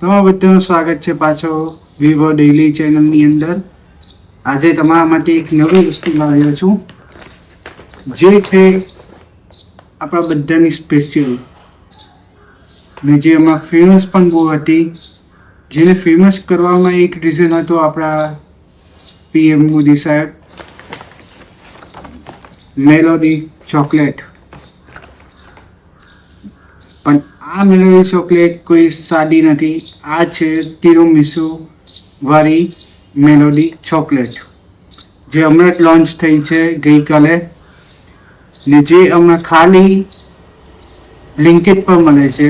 તમારા બધાનું સ્વાગત છે પાછો વિવો ડેઇલી ચેનલની અંદર. આજે તમારા માટે એક નવી વસ્તુ લાવ્યો છું, જે છે આપણા બધાની સ્પેશિયલ, ને જે એમાં ફેમસ પણ બહુ હતી. જેને ફેમસ કરવામાં એક રીઝન હતો આપણા PM મોદી સાહેબ, મેલોડી ચોકલેટ. પણ આ મેલોડી ચોકલેટ કોઈ સાદી નથી. આ છે તિરામિસુ વાળી મેલોડી ચોકલેટ, જે હમણાં જ લોન્ચ થઈ છે ગઈકાલે, ને જે હમણાં ખાલી બ્લિંકિટ પર મળે છે.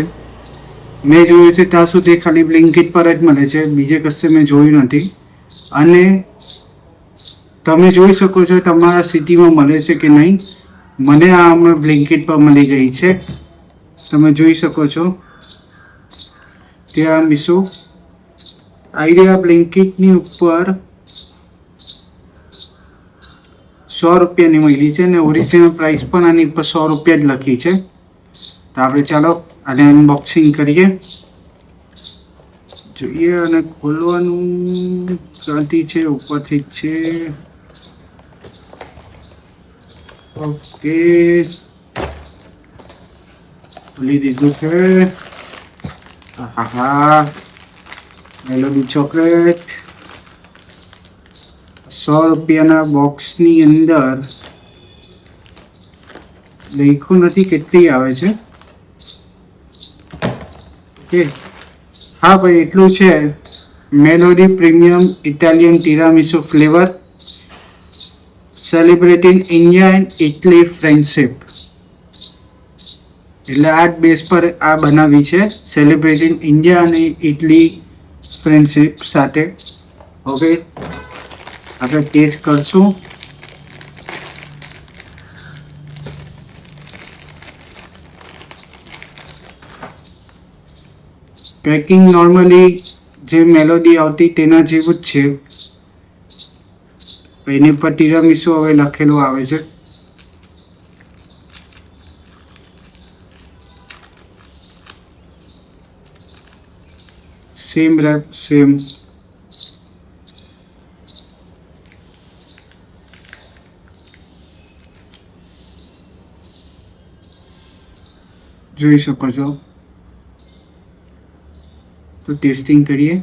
મેં જોયું છે ત્યાં સુધી ખાલી બ્લિંકિટ પર જ મળે છે, બીજે કશે મેં જોયું નથી. અને તમે જોઈ શકો છો તમારા સિટીમાં મળે છે કે નહીં. મને આ હમણાં બ્લિંકિટ પર મળી ગઈ છે. તમે જોઈ શકો છો તિરામિસુ આઈડિયા બ્લિંકિટની ઉપર 100 રૂપિયાની મળી છે, ને ઓરિજિનલ પ્રાઇસ પણ આની ઉપર 100 રૂપિયા જ લખી છે. તો આપણે ચાલો આને અનબોક્સિંગ કરીએ, જોઈએ. અને ખોલવાનું ક્યાંથી છે? ઉપરથી જ છે. ઓકે, ખોલી દીધું છે. હા, મેલોડી ચોકલેટ 100 રૂપિયાના બોક્સની અંદર લખ્યું નથી કેટલી આવે છે. ઓકે, હા ભાઈ, એટલું છે. Melody premium Italian tiramisu flavour celebrating India and Italy friendship. એટલે આ જ બેઝ પર આ બનાવી છે, સેલિબ્રેટિંગ ઇન્ડિયા અને ઇટલી ફ્રેન્ડશિપ સાથે. ઓકે, આપણે ટેસ્ટ કરશું. પેકિંગ નોર્મલી જે મેલોડી આવતી તેના જેવું જ છે. એની પર તિરામિસુ હવે લખેલું આવે છે. Same rep same. જોઈ શકો છો. તો ટેસ્ટિંગ કરીએ.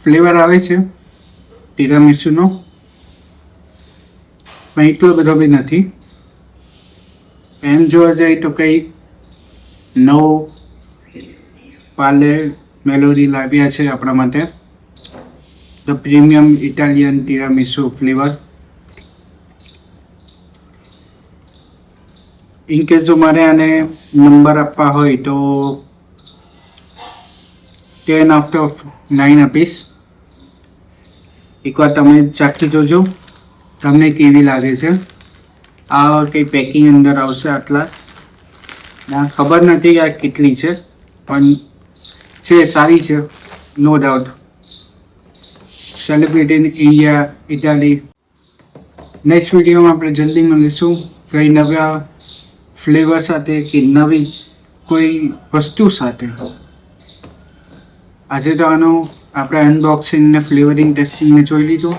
ફ્લેવર આવે છે તિરામિસુનો, પણ એટલો બધો બી નથી. એમ જોવા જાય તો કંઈ નવો પાર્લે મેલોડી લાવ્યા છે આપણા માટે, the premium Italian tiramisu flavour. In case જો મારે આને નંબર આપવા હોય તો 10 out of 9 આપીશ. એકવાર તમે ચાખી જોજો તમને કેવી લાગે છે. આ કંઈ પેકિંગ અંદર આવશે આટલા. ના ખબર નથી આ કેટલી છે, પણ છે, સારી છે, no doubt. Celebrating India Italy. Next વિડીયોમાં આપણે જલ્દી મળીશું કંઈ નવા ફ્લેવર સાથે કે નવી કોઈ વસ્તુ સાથે. આજે તો આનું આપણે અનબોક્સિંગ ને ફ્લેવરિંગ ટેસ્ટિંગને જોઈ લીધું.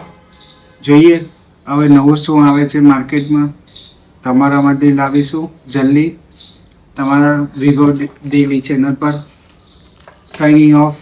જોઈએ હવે નવું શું આવે છે માર્કેટમાં, તમારા માટે લાવીશું જલ્દી તમારા વિવો ડેઇલી ચેનલ પર. Signing of.